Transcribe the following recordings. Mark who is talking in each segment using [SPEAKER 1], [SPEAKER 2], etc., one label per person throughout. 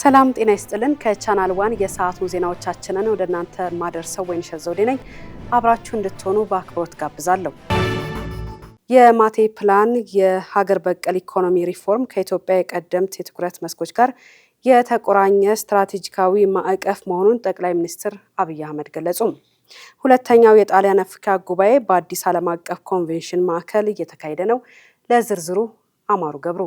[SPEAKER 1] ሰላም ጤና ይስጥልን። ከቻናል ዋን የሰዓቱን ዜናዎቻችንን ወደ እናንተ ማደርሰው ወይንሸት ዘውዴ ነኝ። አብራችሁ እንድትሆኑ በአክብሮት ጋብዛለሁ። የማቴ ፕላን የሀገር በቀል ኢኮኖሚ ሪፎርም ከኢትዮጵያ የቀደምት የትኩረት መስኮች ጋር የተቆራኘ ስትራቴጂካዊ ማዕቀፍ መሆኑን ጠቅላይ ሚኒስትር አብይ አህመድ ገለጹ። ሁለተኛው የጣሊያን አፍሪካ ጉባኤ በአዲስ ዓለም አቀፍ ኮንቬንሽን ማዕከል እየተካሄደ ነው። ለዝርዝሩ አማሩ ገብሩ።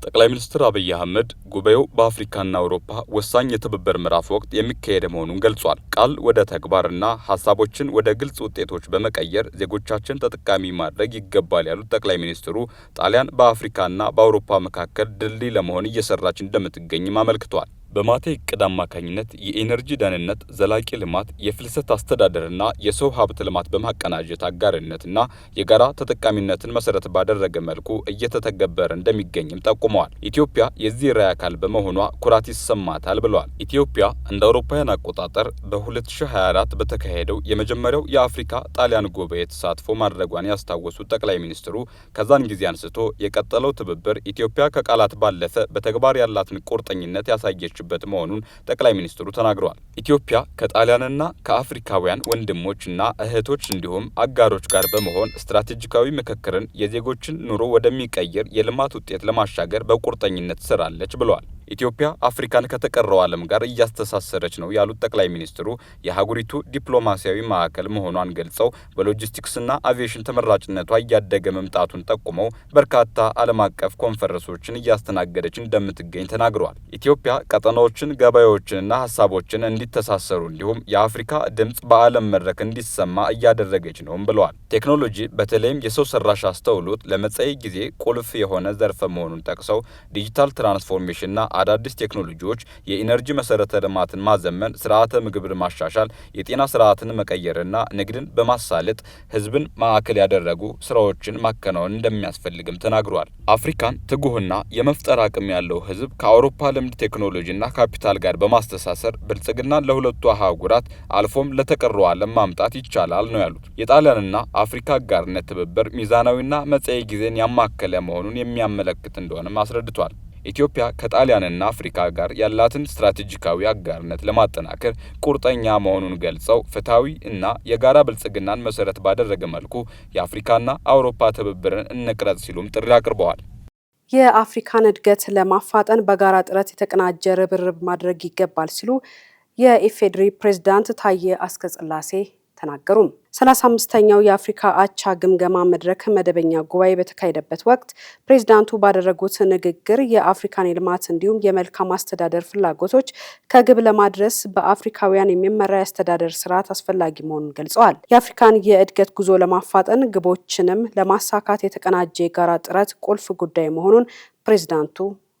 [SPEAKER 2] ጠቅላይ ሚኒስትር አብይ አህመድ ጉባኤው በአፍሪካና አውሮፓ ወሳኝ የትብብር ምዕራፍ ወቅት የሚካሄድ መሆኑን ገልጿል። ቃል ወደ ተግባርና ሀሳቦችን ወደ ግልጽ ውጤቶች በመቀየር ዜጎቻችን ተጠቃሚ ማድረግ ይገባል ያሉት ጠቅላይ ሚኒስትሩ ጣሊያን በአፍሪካና በአውሮፓ መካከል ድልድይ ለመሆን እየሰራች እንደምትገኝም አመልክቷል። በማቴ እቅድ አማካኝነት የኢነርጂ ደህንነት፣ ዘላቂ ልማት፣ የፍልሰት አስተዳደርና የሰው ሀብት ልማት በማቀናጀት አጋርነትና የጋራ ተጠቃሚነትን መሰረት ባደረገ መልኩ እየተተገበረ እንደሚገኝም ጠቁመዋል። ኢትዮጵያ የዚህ ራዕይ አካል በመሆኗ ኩራት ይሰማታል ብለዋል። ኢትዮጵያ እንደ አውሮፓውያን አቆጣጠር በ2024 በተካሄደው የመጀመሪያው የአፍሪካ ጣሊያን ጉባኤ ተሳትፎ ማድረጓን ያስታወሱት ጠቅላይ ሚኒስትሩ ከዛን ጊዜ አንስቶ የቀጠለው ትብብር ኢትዮጵያ ከቃላት ባለፈ በተግባር ያላትን ቁርጠኝነት ያሳየች በት መሆኑን ጠቅላይ ሚኒስትሩ ተናግረዋል። ኢትዮጵያ ከጣሊያንና ከአፍሪካውያን ወንድሞችና እህቶች እንዲሁም አጋሮች ጋር በመሆን ስትራቴጂካዊ ምክክርን የዜጎችን ኑሮ ወደሚቀይር የልማት ውጤት ለማሻገር በቁርጠኝነት ትሰራለች ብለዋል። ኢትዮጵያ አፍሪካን ከተቀረው ዓለም ጋር እያስተሳሰረች ነው ያሉት ጠቅላይ ሚኒስትሩ የሀገሪቱ ዲፕሎማሲያዊ ማዕከል መሆኗን ገልጸው በሎጂስቲክስና አቪዬሽን ተመራጭነቷ እያደገ መምጣቱን ጠቁመው በርካታ ዓለም አቀፍ ኮንፈረንሶችን እያስተናገደች እንደምትገኝ ተናግረዋል። ኢትዮጵያ ቀጠናዎችን፣ ገበያዎችንና ሀሳቦችን እንዲተሳሰሩ እንዲሁም የአፍሪካ ድምጽ በዓለም መድረክ እንዲሰማ እያደረገች ነውም ብለዋል። ቴክኖሎጂ በተለይም የሰው ሰራሽ አስተውሎት ለመጻኢ ጊዜ ቁልፍ የሆነ ዘርፍ መሆኑን ጠቅሰው ዲጂታል ትራንስፎርሜሽንና አዳዲስ ቴክኖሎጂዎች የኢነርጂ መሰረተ ልማትን ማዘመን፣ ስርዓተ ምግብን ማሻሻል፣ የጤና ስርዓትን መቀየርና ንግድን በማሳለጥ ህዝብን ማዕከል ያደረጉ ስራዎችን ማከናወን እንደሚያስፈልግም ተናግሯል። አፍሪካን ትጉህና የመፍጠር አቅም ያለው ህዝብ ከአውሮፓ ልምድ ቴክኖሎጂና ካፒታል ጋር በማስተሳሰር ብልጽግና ለሁለቱ አህጉራት አልፎም ለተቀረው ዓለም ማምጣት ይቻላል ነው ያሉት። የጣሊያንና አፍሪካ አጋርነት ትብብር ሚዛናዊና መጻኢ ጊዜን ያማከለ መሆኑን የሚያመለክት እንደሆነም አስረድቷል። ኢትዮጵያ ከጣሊያንና አፍሪካ ጋር ያላትን ስትራቴጂካዊ አጋርነት ለማጠናከር ቁርጠኛ መሆኑን ገልጸው ፍትሐዊ እና የጋራ ብልጽግናን መሰረት ባደረገ መልኩ የአፍሪካና አውሮፓ ትብብርን እንቅረጽ ሲሉም ጥሪ አቅርበዋል።
[SPEAKER 1] የአፍሪካን እድገት ለማፋጠን በጋራ ጥረት የተቀናጀ ርብርብ ማድረግ ይገባል ሲሉ የኢፌዴሪ ፕሬዝዳንት ታዬ አጽቀሥላሴ ተናገሩ። 35ኛው የአፍሪካ አቻ ግምገማ መድረክ መደበኛ ጉባኤ በተካሄደበት ወቅት ፕሬዝዳንቱ ባደረጉት ንግግር የአፍሪካን የልማት እንዲሁም የመልካም አስተዳደር ፍላጎቶች ከግብ ለማድረስ በአፍሪካውያን የሚመራ የአስተዳደር ስርዓት አስፈላጊ መሆኑን ገልጸዋል። የአፍሪካን የእድገት ጉዞ ለማፋጠን ግቦችንም ለማሳካት የተቀናጀ የጋራ ጥረት ቁልፍ ጉዳይ መሆኑን ፕሬዝዳንቱ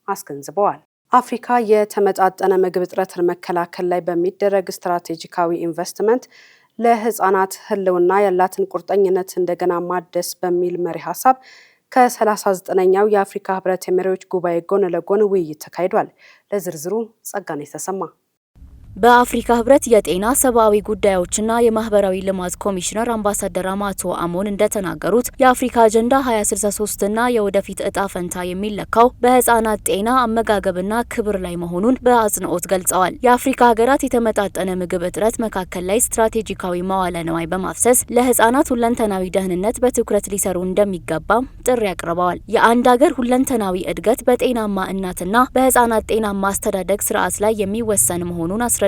[SPEAKER 1] አስገንዝበዋል። አፍሪካ የተመጣጠነ ምግብ እጥረትን መከላከል ላይ በሚደረግ ስትራቴጂካዊ ኢንቨስትመንት ለህፃናት ህልውና ያላትን ቁርጠኝነት እንደገና ማደስ በሚል መሪ ሀሳብ ከ39ኛው የአፍሪካ ህብረት የመሪዎች ጉባኤ ጎን ለጎን ውይይት ተካሂዷል። ለዝርዝሩ ጸጋኔ ተሰማ።
[SPEAKER 3] በአፍሪካ ህብረት የጤና ሰብአዊ ጉዳዮችና የማህበራዊ ልማት ኮሚሽነር አምባሳደር አማቶ አሞን እንደተናገሩት የአፍሪካ አጀንዳ 2063ና የወደፊት እጣ ፈንታ የሚለካው በህፃናት ጤና፣ አመጋገብና ክብር ላይ መሆኑን በአጽንኦት ገልጸዋል። የአፍሪካ ሀገራት የተመጣጠነ ምግብ እጥረት መካከል ላይ ስትራቴጂካዊ መዋለ ንዋይ በማፍሰስ ለህፃናት ሁለንተናዊ ደህንነት በትኩረት ሊሰሩ እንደሚገባም ጥሪ አቅርበዋል። የአንድ ሀገር ሁለንተናዊ እድገት በጤናማ እናትና በህፃናት ጤናማ አስተዳደግ ስርዓት ላይ የሚወሰን መሆኑን አስረድተዋል።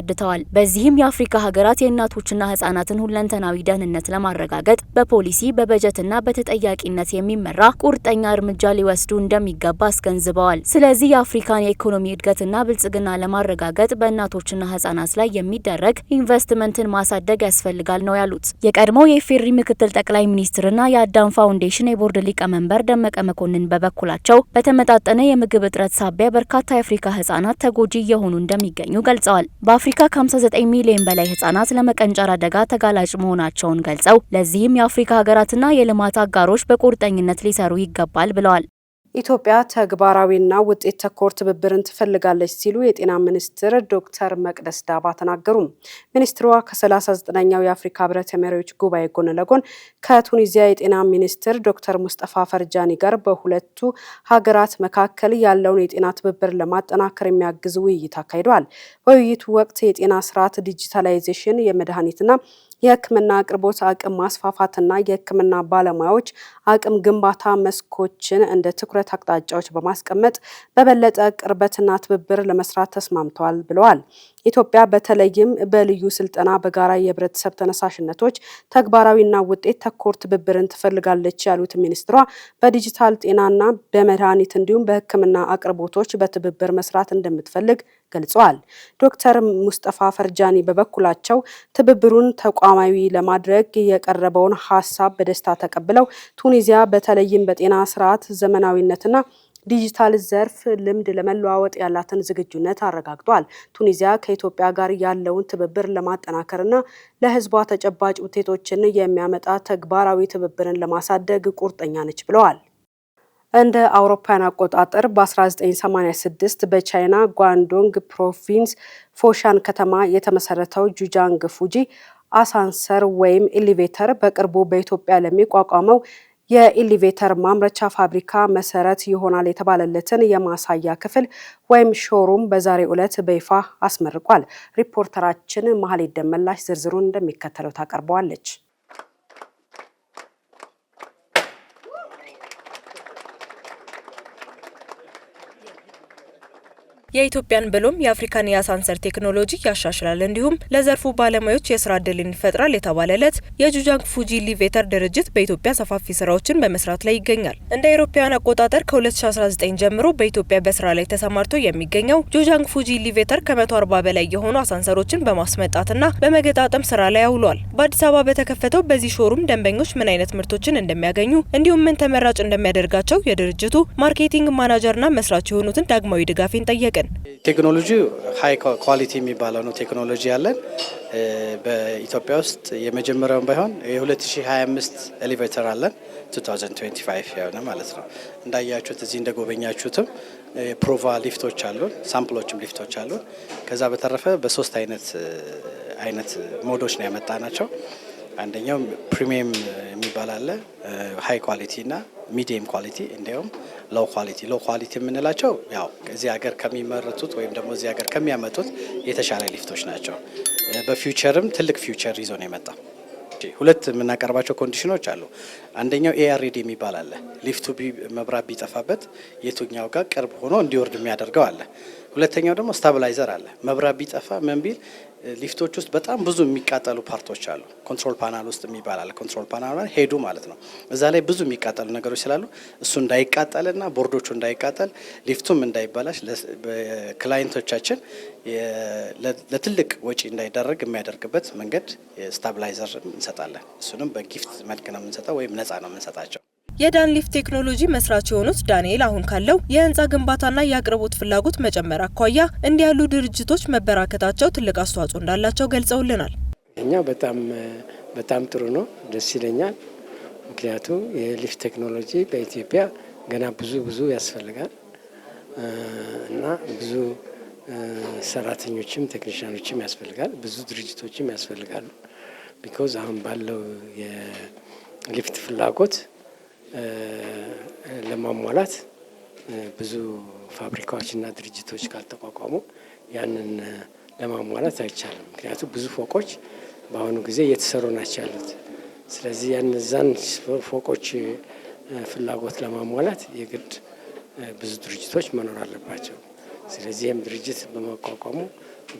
[SPEAKER 3] በዚህም የአፍሪካ ሀገራት የእናቶችና ህጻናትን ሁለንተናዊ ደህንነት ለማረጋገጥ በፖሊሲ በበጀትና በተጠያቂነት የሚመራ ቁርጠኛ እርምጃ ሊወስዱ እንደሚገባ አስገንዝበዋል። ስለዚህ የአፍሪካን የኢኮኖሚ እድገትና ብልጽግና ለማረጋገጥ በእናቶችና ህጻናት ላይ የሚደረግ ኢንቨስትመንትን ማሳደግ ያስፈልጋል ነው ያሉት። የቀድሞው የኢፌዴሪ ምክትል ጠቅላይ ሚኒስትርና የአዳም ፋውንዴሽን የቦርድ ሊቀመንበር ደመቀ መኮንን በበኩላቸው በተመጣጠነ የምግብ እጥረት ሳቢያ በርካታ የአፍሪካ ህጻናት ተጎጂ እየሆኑ እንደሚገኙ ገልጸዋል። በአፍሪካ ከ59 ሚሊዮን በላይ ህጻናት ለመቀንጨር አደጋ ተጋላጭ መሆናቸውን ገልጸው ለዚህም የአፍሪካ ሀገራትና የልማት አጋሮች በቁርጠኝነት ሊሰሩ ይገባል ብለዋል።
[SPEAKER 1] ኢትዮጵያ ተግባራዊና ውጤት ተኮር ትብብርን ትፈልጋለች ሲሉ የጤና ሚኒስትር ዶክተር መቅደስ ዳባ ተናገሩ። ሚኒስትሯ ከ39ኛው የአፍሪካ ህብረት የመሪዎች ጉባኤ ጎን ለጎን ከቱኒዚያ የጤና ሚኒስትር ዶክተር ሙስጠፋ ፈርጃኒ ጋር በሁለቱ ሀገራት መካከል ያለውን የጤና ትብብር ለማጠናከር የሚያግዝ ውይይት አካሂደዋል። በውይይቱ ወቅት የጤና ስርዓት ዲጂታላይዜሽን፣ የመድኃኒትና የሕክምና አቅርቦት አቅም ማስፋፋትና የሕክምና ባለሙያዎች አቅም ግንባታ መስኮችን እንደ ትኩረት አቅጣጫዎች በማስቀመጥ በበለጠ ቅርበትና ትብብር ለመስራት ተስማምተዋል ብለዋል። ኢትዮጵያ በተለይም በልዩ ስልጠና፣ በጋራ የህብረተሰብ ተነሳሽነቶች ተግባራዊና ውጤት ተኮር ትብብርን ትፈልጋለች ያሉት ሚኒስትሯ በዲጂታል ጤናና በመድኃኒት እንዲሁም በሕክምና አቅርቦቶች በትብብር መስራት እንደምትፈልግ ገልጸዋል። ዶክተር ሙስጠፋ ፈርጃኒ በበኩላቸው ትብብሩን ተቋማዊ ለማድረግ የቀረበውን ሀሳብ በደስታ ተቀብለው ቱኒዚያ በተለይም በጤና ስርዓት ዘመናዊነትና ዲጂታል ዘርፍ ልምድ ለመለዋወጥ ያላትን ዝግጁነት አረጋግጧል። ቱኒዚያ ከኢትዮጵያ ጋር ያለውን ትብብር ለማጠናከርና ለህዝቧ ተጨባጭ ውጤቶችን የሚያመጣ ተግባራዊ ትብብርን ለማሳደግ ቁርጠኛ ነች ብለዋል። እንደ አውሮፓውያን አቆጣጠር በ1986 በቻይና ጓንዶንግ ፕሮቪንስ ፎሻን ከተማ የተመሰረተው ጁጃንግ ፉጂ አሳንሰር ወይም ኤሌቬተር በቅርቡ በኢትዮጵያ ለሚቋቋመው የኤሌቬተር ማምረቻ ፋብሪካ መሰረት ይሆናል የተባለለትን የማሳያ ክፍል ወይም ሾሩም በዛሬው ዕለት በይፋ አስመርቋል። ሪፖርተራችን መሀሌት ደመላሽ ዝርዝሩን እንደሚከተለው ታቀርበዋለች።
[SPEAKER 4] የኢትዮጵያን ብሎም የአፍሪካን የአሳንሰር ቴክኖሎጂ ያሻሽላል እንዲሁም ለዘርፉ ባለሙያዎች የስራ ዕድልን ይፈጥራል የተባለለት የጁጃንግ ፉጂ ኤሌቬተር ድርጅት በኢትዮጵያ ሰፋፊ ስራዎችን በመስራት ላይ ይገኛል። እንደ አውሮፓውያን አቆጣጠር ከ2019 ጀምሮ በኢትዮጵያ በስራ ላይ ተሰማርቶ የሚገኘው ጁጃንግ ፉጂ ኤሌቬተር ከ140 በላይ የሆኑ አሳንሰሮችን በማስመጣትና በመገጣጠም ስራ ላይ አውሏል። በአዲስ አበባ በተከፈተው በዚህ ሾሩም ደንበኞች ምን አይነት ምርቶችን እንደሚያገኙ እንዲሁም ምን ተመራጭ እንደሚያደርጋቸው የድርጅቱ ማርኬቲንግ ማናጀርና መስራች የሆኑትን ዳግማዊ ድጋፌን ጠየቅን።
[SPEAKER 5] ቴክኖሎጂ ሃይ ኳሊቲ የሚባለው ነው። ቴክኖሎጂ ያለን በኢትዮጵያ ውስጥ የመጀመሪያውን ባይሆን የ2025 ኤሌቬተር አለን 2025 የሆነ ማለት ነው። እንዳያችሁት እዚህ እንደጎበኛችሁትም ፕሮቫ ሊፍቶች አሉን፣ ሳምፕሎችም ሊፍቶች አሉን። ከዛ በተረፈ በሶስት አይነት ሞዶች ነው ያመጣናቸው። አንደኛው ፕሪሚየም የሚባል አለ፣ ሃይ ኳሊቲ እና ሚዲየም ኳሊቲ እንዲሁም ሎው ኳሊቲ። ሎው ኳሊቲ የምንላቸው ያው እዚህ ሀገር ከሚመረቱት ወይም ደግሞ እዚህ ሀገር ከሚያመጡት የተሻለ ሊፍቶች ናቸው። በፊውቸርም ትልቅ ፊውቸር ይዞ ነው የመጣው። ሁለት የምናቀርባቸው ኮንዲሽኖች አሉ። አንደኛው ኤአርዲ የሚባል አለ። ሊፍቱ መብራት ቢጠፋበት የቱኛው ጋር ቅርብ ሆኖ እንዲወርድ የሚያደርገው አለ። ሁለተኛው ደግሞ ስታብላይዘር አለ። መብራት ቢጠፋ ምን ቢል ሊፍቶች ውስጥ በጣም ብዙ የሚቃጠሉ ፓርቶች አሉ። ኮንትሮል ፓናል ውስጥ የሚባል አለ። ኮንትሮል ፓናል ሄዱ ማለት ነው። እዛ ላይ ብዙ የሚቃጠሉ ነገሮች ስላሉ እሱ እንዳይቃጠልና ቦርዶቹ እንዳይቃጠል ሊፍቱም እንዳይባላሽ ክላይንቶቻችን ለትልቅ ወጪ እንዳይደረግ የሚያደርግበት መንገድ ስታብላይዘር እንሰጣለን። እሱንም በጊፍት መልክ ነው የምንሰጠው ወይም ነፃ ነው የምንሰጣቸው።
[SPEAKER 4] የዳን ሊፍት ቴክኖሎጂ መስራች የሆኑት ዳንኤል አሁን ካለው የህንፃ ግንባታና የአቅርቦት ፍላጎት መጨመር አኳያ እንዲህ ያሉ ድርጅቶች መበራከታቸው ትልቅ አስተዋጽኦ እንዳላቸው ገልጸውልናል።
[SPEAKER 6] እኛ በጣም ጥሩ ነው፣ ደስ ይለኛል። ምክንያቱም የሊፍት ቴክኖሎጂ በኢትዮጵያ ገና ብዙ ያስፈልጋል እና ብዙ ሰራተኞችም ቴክኒሻኖችም ያስፈልጋል፣ ብዙ ድርጅቶችም ያስፈልጋሉ። ቢኮዝ አሁን ባለው የሊፍት ፍላጎት ለማሟላት ብዙ ፋብሪካዎችና ድርጅቶች ካልተቋቋሙ ያንን ለማሟላት አይቻልም። ምክንያቱም ብዙ ፎቆች በአሁኑ ጊዜ እየተሰሩ ናቸው ያሉት። ስለዚህ ያነዛን ፎቆች ፍላጎት ለማሟላት የግድ ብዙ ድርጅቶች መኖር አለባቸው። ስለዚህ ይህም ድርጅት በማቋቋሙ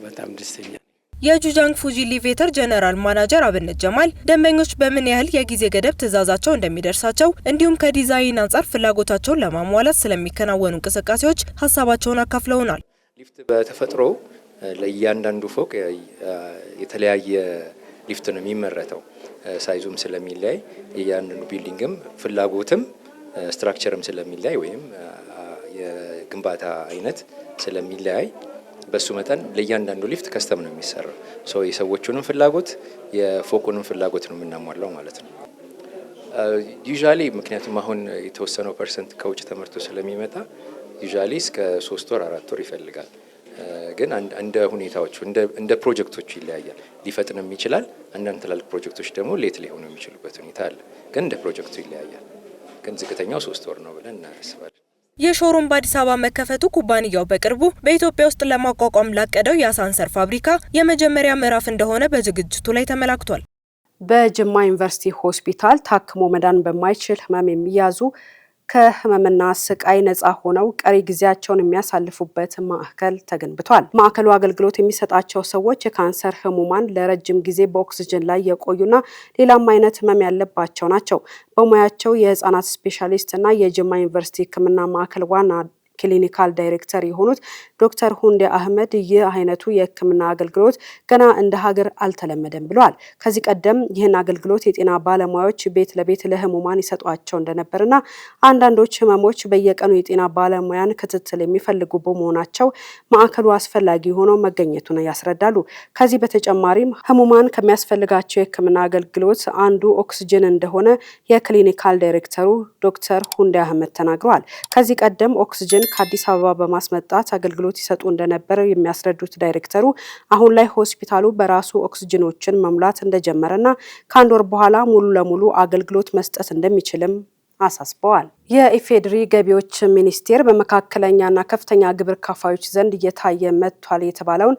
[SPEAKER 6] በጣም ደስተኛ።
[SPEAKER 4] የጁጃንግ ፉጂ ኤሌቬተር ጀነራል ማናጀር አብነት ጀማል ደንበኞች በምን ያህል የጊዜ ገደብ ትዕዛዛቸው እንደሚደርሳቸው እንዲሁም ከዲዛይን አንጻር ፍላጎታቸውን ለማሟላት ስለሚከናወኑ እንቅስቃሴዎች ሀሳባቸውን አካፍለውናል።
[SPEAKER 7] ሊፍት በተፈጥሮ ለእያንዳንዱ ፎቅ የተለያየ ሊፍት ነው የሚመረተው። ሳይዙም ስለሚለያይ የእያንዳንዱ ቢልዲንግም ፍላጎትም ስትራክቸርም ስለሚለያይ ወይም የግንባታ አይነት ስለሚለያይ በሱ መጠን ለእያንዳንዱ ሊፍት ከስተም ነው የሚሰራው። የሰዎቹንም ፍላጎት የፎቁንም ፍላጎት ነው የምናሟላው ማለት ነው። ዩዥዋሊ ምክንያቱም አሁን የተወሰነው ፐርሰንት ከውጭ ተመርቶ ስለሚመጣ ዩዥዋሊ እስከ 3 ወር 4 ወር ይፈልጋል። ግን እንደ ሁኔታዎቹ እንደ ፕሮጀክቶቹ ይለያያል። ሊፈጥንም ይችላል። አንዳንድ ትላልቅ ፕሮጀክቶች ደግሞ ሌት ሊሆኑ የሚችሉበት ሁኔታ አለ። ግን እንደ ፕሮጀክቱ ይለያያል። ግን ዝቅተኛው 3 ወር ነው ብለን እናስባለን።
[SPEAKER 4] የሾሩም በአዲስ አበባ መከፈቱ ኩባንያው በቅርቡ በኢትዮጵያ ውስጥ ለማቋቋም ላቀደው የአሳንሰር ፋብሪካ የመጀመሪያ ምዕራፍ እንደሆነ በዝግጅቱ ላይ ተመላክቷል።
[SPEAKER 1] በጅማ ዩኒቨርሲቲ ሆስፒታል ታክሞ መዳን በማይችል ህመም የሚያዙ ከህመምና ስቃይ ነጻ ሆነው ቀሪ ጊዜያቸውን የሚያሳልፉበት ማዕከል ተገንብቷል። ማዕከሉ አገልግሎት የሚሰጣቸው ሰዎች የካንሰር ህሙማን ለረጅም ጊዜ በኦክስጅን ላይ የቆዩና ሌላም አይነት ህመም ያለባቸው ናቸው። በሙያቸው የህፃናት ስፔሻሊስት እና የጅማ ዩኒቨርሲቲ ሕክምና ማዕከል ዋና ክሊኒካል ዳይሬክተር የሆኑት ዶክተር ሁንዴ አህመድ ይህ አይነቱ የህክምና አገልግሎት ገና እንደ ሀገር አልተለመደም ብለዋል። ከዚህ ቀደም ይህን አገልግሎት የጤና ባለሙያዎች ቤት ለቤት ለህሙማን ይሰጧቸው እንደነበርና አንዳንዶች ህመሞች በየቀኑ የጤና ባለሙያን ክትትል የሚፈልጉ በመሆናቸው ማዕከሉ አስፈላጊ ሆኖ መገኘቱን ያስረዳሉ። ከዚህ በተጨማሪም ህሙማን ከሚያስፈልጋቸው የህክምና አገልግሎት አንዱ ኦክስጅን እንደሆነ የክሊኒካል ዳይሬክተሩ ዶክተር ሁንዴ አህመድ ተናግረዋል። ከዚህ ቀደም ኦክስጅን ከአዲስ አበባ በማስመጣት አገልግሎት ይሰጡ እንደነበር የሚያስረዱት ዳይሬክተሩ አሁን ላይ ሆስፒታሉ በራሱ ኦክስጅኖችን መሙላት እንደጀመረና ከአንድ ወር በኋላ ሙሉ ለሙሉ አገልግሎት መስጠት እንደሚችልም አሳስበዋል። የኢፌዴሪ ገቢዎች ሚኒስቴር በመካከለኛና ከፍተኛ ግብር ከፋዮች ዘንድ እየታየ መጥቷል የተባለውን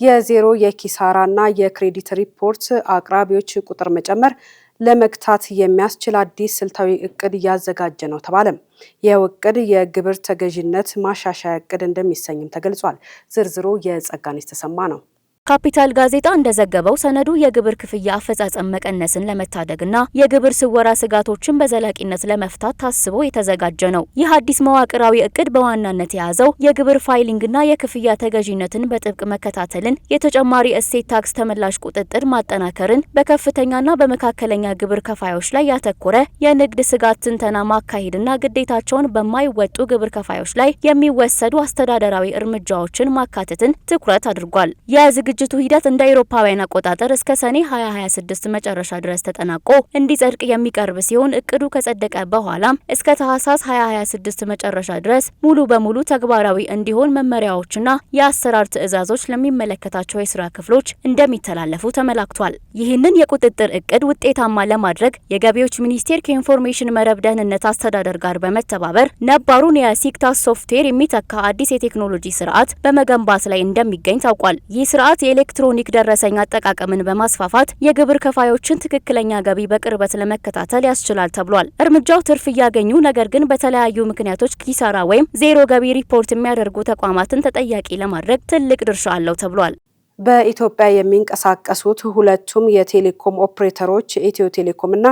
[SPEAKER 1] የዜሮ የኪሳራና የክሬዲት ሪፖርት አቅራቢዎች ቁጥር መጨመር ለመግታት የሚያስችል አዲስ ስልታዊ እቅድ እያዘጋጀ ነው ተባለም። ይህ እቅድ የግብር ተገዥነት ማሻሻያ እቅድ እንደሚሰኝም ተገልጿል። ዝርዝሩ የጸጋነሽ ተሰማ ነው።
[SPEAKER 3] ካፒታል ጋዜጣ እንደዘገበው ሰነዱ የግብር ክፍያ አፈጻጸም መቀነስን ለመታደግና የግብር ስወራ ስጋቶችን በዘላቂነት ለመፍታት ታስቦ የተዘጋጀ ነው። ይህ አዲስ መዋቅራዊ እቅድ በዋናነት የያዘው የግብር ፋይሊንግና የክፍያ ተገዥነትን በጥብቅ መከታተልን፣ የተጨማሪ እሴት ታክስ ተመላሽ ቁጥጥር ማጠናከርን፣ በከፍተኛና በመካከለኛ ግብር ከፋዮች ላይ ያተኮረ የንግድ ስጋት ትንተና ማካሄድና ግዴታቸውን በማይወጡ ግብር ከፋዮች ላይ የሚወሰዱ አስተዳደራዊ እርምጃዎችን ማካተትን ትኩረት አድርጓል። የዝግጅቱ ሂደት እንደ አውሮፓውያን አቆጣጠር እስከ ሰኔ 2026 መጨረሻ ድረስ ተጠናቆ እንዲጸድቅ የሚቀርብ ሲሆን እቅዱ ከጸደቀ በኋላም እስከ ታህሳስ 2026 መጨረሻ ድረስ ሙሉ በሙሉ ተግባራዊ እንዲሆን መመሪያዎችና የአሰራር ትዕዛዞች ለሚመለከታቸው የስራ ክፍሎች እንደሚተላለፉ ተመላክቷል። ይህንን የቁጥጥር እቅድ ውጤታማ ለማድረግ የገቢዎች ሚኒስቴር ከኢንፎርሜሽን መረብ ደህንነት አስተዳደር ጋር በመተባበር ነባሩን የሲክታስ ሶፍትዌር የሚተካ አዲስ የቴክኖሎጂ ስርዓት በመገንባት ላይ እንደሚገኝ ታውቋል። ይህ ስርዓት የኤሌክትሮኒክ ደረሰኝ አጠቃቀምን በማስፋፋት የግብር ከፋዮችን ትክክለኛ ገቢ በቅርበት ለመከታተል ያስችላል ተብሏል። እርምጃው ትርፍ እያገኙ ነገር ግን በተለያዩ ምክንያቶች ኪሳራ ወይም ዜሮ ገቢ ሪፖርት የሚያደርጉ ተቋማትን ተጠያቂ ለማድረግ ትልቅ ድርሻ አለው ተብሏል።
[SPEAKER 1] በኢትዮጵያ የሚንቀሳቀሱት ሁለቱም የቴሌኮም ኦፕሬተሮች ኢትዮ ቴሌኮም እና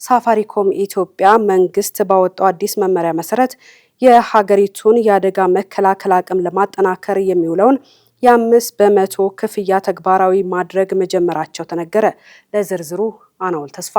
[SPEAKER 1] ሳፋሪኮም ኢትዮጵያ መንግስት ባወጣው አዲስ መመሪያ መሰረት የሀገሪቱን የአደጋ መከላከል አቅም ለማጠናከር የሚውለውን የ5% ክፍያ ተግባራዊ ማድረግ መጀመራቸው ተነገረ። ለዝርዝሩ አናውል ተስፋ።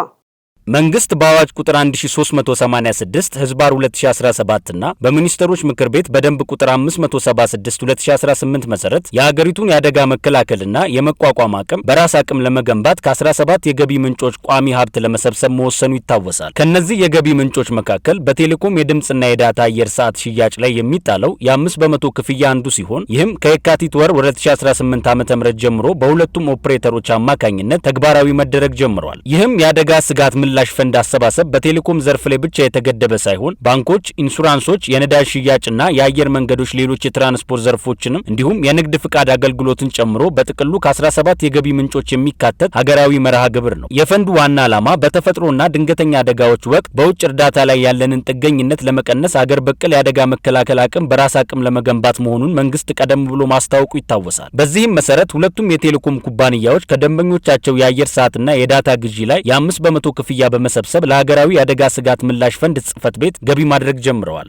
[SPEAKER 8] መንግስት በአዋጅ ቁጥር 1386 ህዝባር 2017 እና በሚኒስትሮች ምክር ቤት በደንብ ቁጥር 576 2018 መሰረት የሀገሪቱን የአደጋ መከላከልና የመቋቋም አቅም በራስ አቅም ለመገንባት ከ17 የገቢ ምንጮች ቋሚ ሀብት ለመሰብሰብ መወሰኑ ይታወሳል። ከነዚህ የገቢ ምንጮች መካከል በቴሌኮም የድምጽና የዳታ አየር ሰዓት ሽያጭ ላይ የሚጣለው የ5% ክፍያ አንዱ ሲሆን ይህም ከየካቲት ወር 2018 ዓ.ም ጀምሮ በሁለቱም ኦፕሬተሮች አማካኝነት ተግባራዊ መደረግ ጀምሯል። ይህም የአደጋ ስጋት ምላሽ ፈንድ አሰባሰብ በቴሌኮም ዘርፍ ላይ ብቻ የተገደበ ሳይሆን ባንኮች፣ ኢንሹራንሶች፣ የነዳጅ ሽያጭና የአየር መንገዶች ሌሎች የትራንስፖርት ዘርፎችንም እንዲሁም የንግድ ፍቃድ አገልግሎትን ጨምሮ በጥቅሉ ከ17 የገቢ ምንጮች የሚካተት ሀገራዊ መርሃ ግብር ነው። የፈንዱ ዋና ዓላማ በተፈጥሮና ድንገተኛ አደጋዎች ወቅት በውጭ እርዳታ ላይ ያለንን ጥገኝነት ለመቀነስ አገር በቀል የአደጋ መከላከል አቅም በራስ አቅም ለመገንባት መሆኑን መንግስት ቀደም ብሎ ማስታወቁ ይታወሳል። በዚህም መሰረት ሁለቱም የቴሌኮም ኩባንያዎች ከደንበኞቻቸው የአየር ሰዓትና የዳታ ግዢ ላይ የ5% ክፍያ በመሰብሰብ ለሀገራዊ የአደጋ ስጋት ምላሽ ፈንድ ጽሕፈት ቤት ገቢ ማድረግ ጀምረዋል።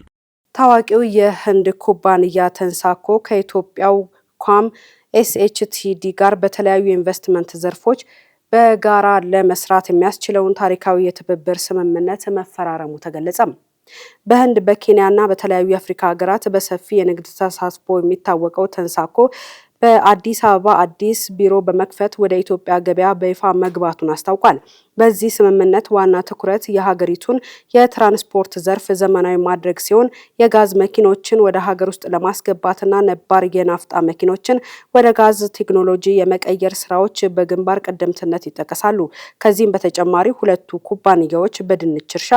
[SPEAKER 1] ታዋቂው የህንድ ኩባንያ ተንሳኮ ከኢትዮጵያው ኳም ኤስኤችቲዲ ጋር በተለያዩ የኢንቨስትመንት ዘርፎች በጋራ ለመስራት የሚያስችለውን ታሪካዊ የትብብር ስምምነት መፈራረሙ ተገለጸም። በህንድ በኬንያና በተለያዩ የአፍሪካ ሀገራት በሰፊ የንግድ ተሳትፎ የሚታወቀው ተንሳኮ በአዲስ አበባ አዲስ ቢሮ በመክፈት ወደ ኢትዮጵያ ገበያ በይፋ መግባቱን አስታውቋል። በዚህ ስምምነት ዋና ትኩረት የሀገሪቱን የትራንስፖርት ዘርፍ ዘመናዊ ማድረግ ሲሆን የጋዝ መኪኖችን ወደ ሀገር ውስጥ ለማስገባትና ነባር የናፍጣ መኪኖችን ወደ ጋዝ ቴክኖሎጂ የመቀየር ስራዎች በግንባር ቀደምትነት ይጠቀሳሉ። ከዚህም በተጨማሪ ሁለቱ ኩባንያዎች በድንች እርሻ፣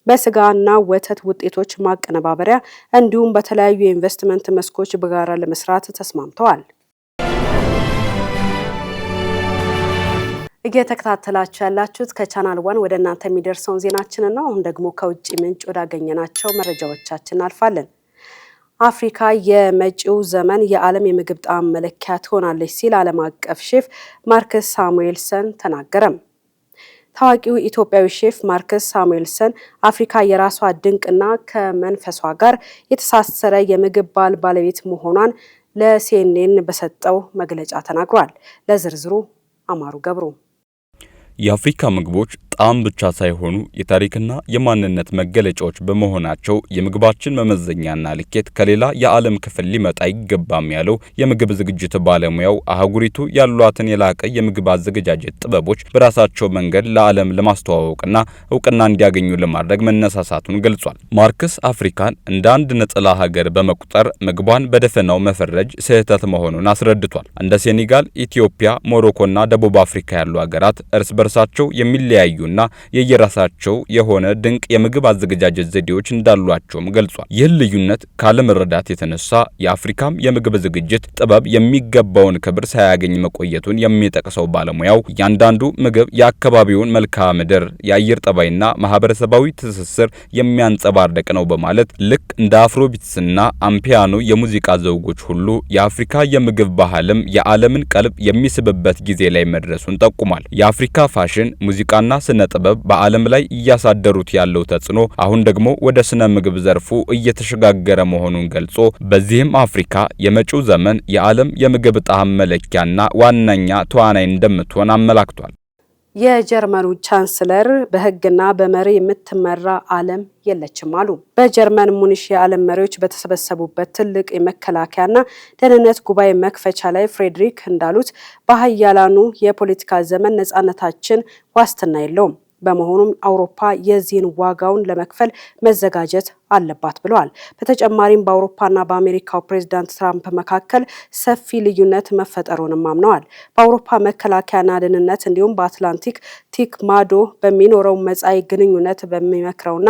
[SPEAKER 1] በስጋና ወተት ውጤቶች ማቀነባበሪያ እንዲሁም በተለያዩ የኢንቨስትመንት መስኮች በጋራ ለመስራት ተስማምተዋል። እየተከታተላችሁ ያላችሁት ከቻናል 1 ወደ እናንተ የሚደርሰውን ዜናችንን ነው። አሁን ደግሞ ከውጭ ምንጭ ወዳገኘናቸው መረጃዎቻችን እናልፋለን። አፍሪካ የመጪው ዘመን የዓለም የምግብ ጣዕም መለኪያ ትሆናለች ሲል ዓለም አቀፍ ሼፍ ማርከስ ሳሙኤልሰን ተናገረም። ታዋቂው ኢትዮጵያዊ ሼፍ ማርከስ ሳሙኤልሰን አፍሪካ የራሷ ድንቅና ከመንፈሷ ጋር የተሳሰረ የምግብ ባህል ባለቤት መሆኗን ለሲኤንኤን በሰጠው መግለጫ ተናግሯል። ለዝርዝሩ አማሩ ገብሩ።
[SPEAKER 2] የአፍሪካ ምግቦች ጣዕም ብቻ ሳይሆኑ የታሪክና የማንነት መገለጫዎች በመሆናቸው የምግባችን መመዘኛና ልኬት ከሌላ የዓለም ክፍል ሊመጣ አይገባም ያለው የምግብ ዝግጅት ባለሙያው አህጉሪቱ ያሏትን የላቀ የምግብ አዘገጃጀት ጥበቦች በራሳቸው መንገድ ለዓለም ለማስተዋወቅና እውቅና እንዲያገኙ ለማድረግ መነሳሳቱን ገልጿል። ማርከስ አፍሪካን እንደ አንድ ነጠላ ሀገር በመቁጠር ምግቧን በደፈናው መፈረጅ ስህተት መሆኑን አስረድቷል። እንደ ሴኔጋል፣ ኢትዮጵያ፣ ሞሮኮና ደቡብ አፍሪካ ያሉ ሀገራት እርስ በርሳቸው የሚለያዩና የየራሳቸው የሆነ ድንቅ የምግብ አዘገጃጀት ዘዴዎች እንዳሏቸውም ገልጿል። ይህን ልዩነት ካለመረዳት የተነሳ የአፍሪካም የምግብ ዝግጅት ጥበብ የሚገባውን ክብር ሳያገኝ መቆየቱን የሚጠቅሰው ባለሙያው እያንዳንዱ ምግብ የአካባቢውን መልክዓ ምድር፣ የአየር ጠባይና ማህበረሰባዊ ትስስር የሚያንጸባርቅ ነው በማለት ልክ እንደ አፍሮቢትስና አምፒያኖ የሙዚቃ ዘውጎች ሁሉ የአፍሪካ የምግብ ባህልም የዓለምን ቀልብ የሚስብበት ጊዜ ላይ መድረሱን ጠቁሟል። የአፍሪካ ፋሽን፣ ሙዚቃና ስነ ጥበብ በዓለም ላይ እያሳደሩት ያለው ተጽዕኖ አሁን ደግሞ ወደ ስነ ምግብ ዘርፉ እየተሸጋገረ መሆኑን ገልጾ በዚህም አፍሪካ የመጪው ዘመን የዓለም የምግብ ጣዕም መለኪያና ዋነኛ ተዋናይ እንደምትሆን አመላክቷል።
[SPEAKER 1] የጀርመኑ ቻንስለር በሕግና በመሪ የምትመራ ዓለም የለችም አሉ። በጀርመን ሙኒሽ የዓለም መሪዎች በተሰበሰቡበት ትልቅ የመከላከያና ደህንነት ጉባኤ መክፈቻ ላይ ፍሬድሪክ እንዳሉት በሀያላኑ የፖለቲካ ዘመን ነጻነታችን ዋስትና የለውም። በመሆኑም አውሮፓ የዚህን ዋጋውን ለመክፈል መዘጋጀት አለባት ብለዋል። በተጨማሪም በአውሮፓና በአሜሪካው ፕሬዝዳንት ትራምፕ መካከል ሰፊ ልዩነት መፈጠሩንም አምነዋል። በአውሮፓ መከላከያና ደህንነት እንዲሁም በአትላንቲክ ቲክ ማዶ በሚኖረው መጻኢ ግንኙነት በሚመክረውና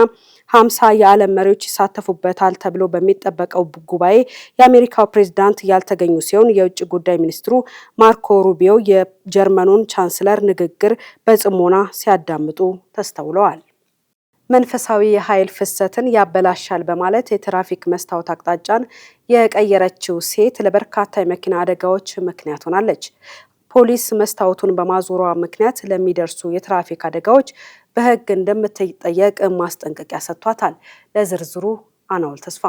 [SPEAKER 1] 50 የዓለም መሪዎች ይሳተፉበታል ተብሎ በሚጠበቀው ጉባኤ የአሜሪካው ፕሬዝዳንት ያልተገኙ ሲሆን የውጭ ጉዳይ ሚኒስትሩ ማርኮ ሩቢዮ የጀርመኑን ቻንስለር ንግግር በጽሞና ሲያዳምጡ ተስተውለዋል። መንፈሳዊ የኃይል ፍሰትን ያበላሻል በማለት የትራፊክ መስታወት አቅጣጫን የቀየረችው ሴት ለበርካታ የመኪና አደጋዎች ምክንያት ሆናለች። ፖሊስ መስታወቱን በማዞሯ ምክንያት ለሚደርሱ የትራፊክ አደጋዎች በሕግ እንደምትጠየቅ ማስጠንቀቂያ ሰጥቷታል። ለዝርዝሩ አናውል ተስፋ።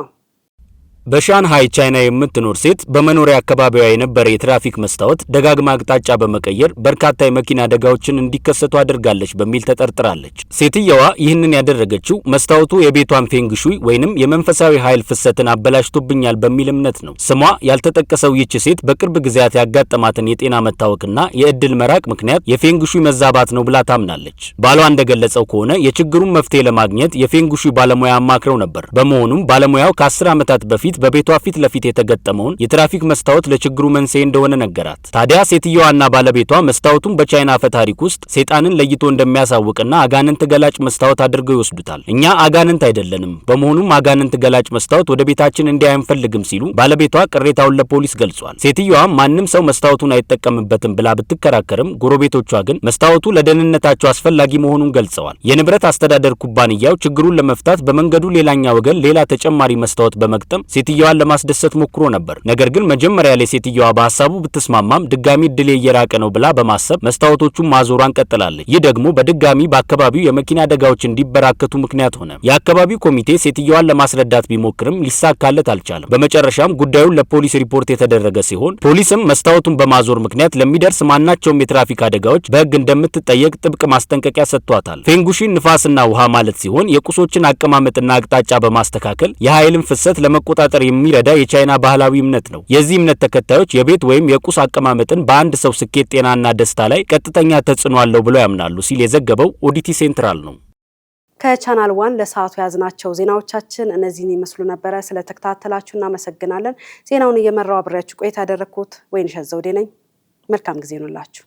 [SPEAKER 8] በሻንሃይ ቻይና የምትኖር ሴት በመኖሪያ አካባቢዋ የነበረ የትራፊክ መስታወት ደጋግማ አቅጣጫ በመቀየር በርካታ የመኪና አደጋዎችን እንዲከሰቱ አድርጋለች በሚል ተጠርጥራለች። ሴትየዋ ይህንን ያደረገችው መስታወቱ የቤቷን ፌንግሹይ ወይንም የመንፈሳዊ ኃይል ፍሰትን አበላሽቶብኛል በሚል እምነት ነው። ስሟ ያልተጠቀሰው ይህች ሴት በቅርብ ጊዜያት ያጋጠማትን የጤና መታወክና የእድል መራቅ ምክንያት የፌንግሹይ መዛባት ነው ብላ ታምናለች። ባሏ እንደገለጸው ከሆነ የችግሩን መፍትሄ ለማግኘት የፌንግሹይ ባለሙያ አማክረው ነበር። በመሆኑም ባለሙያው ከ10 ዓመታት በፊት በቤቷ ፊት ለፊት የተገጠመውን የትራፊክ መስታወት ለችግሩ መንስኤ እንደሆነ ነገራት። ታዲያ ሴትየዋና ባለቤቷ መስታወቱን በቻይና አፈ ታሪክ ውስጥ ሰይጣንን ለይቶ እንደሚያሳውቅና አጋንንት ገላጭ መስታወት አድርገው ይወስዱታል። እኛ አጋንንት አይደለንም፣ በመሆኑም አጋንንት ገላጭ መስታወት ወደ ቤታችን እንዲያይ አንፈልግም ሲሉ ባለቤቷ ቅሬታውን ለፖሊስ ገልጿል። ሴትየዋ ማንም ሰው መስታወቱን አይጠቀምበትም ብላ ብትከራከርም ጎረቤቶቿ ግን መስታወቱ ለደህንነታቸው አስፈላጊ መሆኑን ገልጸዋል። የንብረት አስተዳደር ኩባንያው ችግሩን ለመፍታት በመንገዱ ሌላኛ ወገን ሌላ ተጨማሪ መስታወት በመግጠም ሴትየዋን ለማስደሰት ሞክሮ ነበር። ነገር ግን መጀመሪያ ላይ ሴትየዋ በሐሳቡ ብትስማማም ድጋሚ እድሌ እየራቀ ነው ብላ በማሰብ መስታወቶቹን ማዞሯን ቀጥላለች። ይህ ደግሞ በድጋሚ በአካባቢው የመኪና አደጋዎች እንዲበራከቱ ምክንያት ሆነ። የአካባቢው ኮሚቴ ሴትየዋን ለማስረዳት ቢሞክርም ሊሳካለት አልቻለም። በመጨረሻም ጉዳዩን ለፖሊስ ሪፖርት የተደረገ ሲሆን ፖሊስም መስታወቱን በማዞር ምክንያት ለሚደርስ ማናቸውም የትራፊክ አደጋዎች በሕግ እንደምትጠየቅ ጥብቅ ማስጠንቀቂያ ሰጥቷታል። ፌንጉሺን ንፋስና ውሃ ማለት ሲሆን የቁሶችን አቀማመጥና አቅጣጫ በማስተካከል የኃይልን ፍሰት ለመቆጣጠር ለመቆጣጠር የሚረዳ የቻይና ባህላዊ እምነት ነው። የዚህ እምነት ተከታዮች የቤት ወይም የቁስ አቀማመጥን በአንድ ሰው ስኬት፣ ጤናና ደስታ ላይ ቀጥተኛ ተጽዕኖ አለው ብለው ያምናሉ ሲል የዘገበው ኦዲቲ ሴንትራል ነው።
[SPEAKER 1] ከቻናል 1 ለሰዓቱ ያዝናቸው ዜናዎቻችን እነዚህን ይመስሉ ነበር። ስለተከታተላችሁ እናመሰግናለን። ዜናውን እየመራው አብሬያችሁ ቆይታ ያደረኩት ወይንሸት ዘውዴ ነኝ። መልካም ጊዜ ይሁንላችሁ።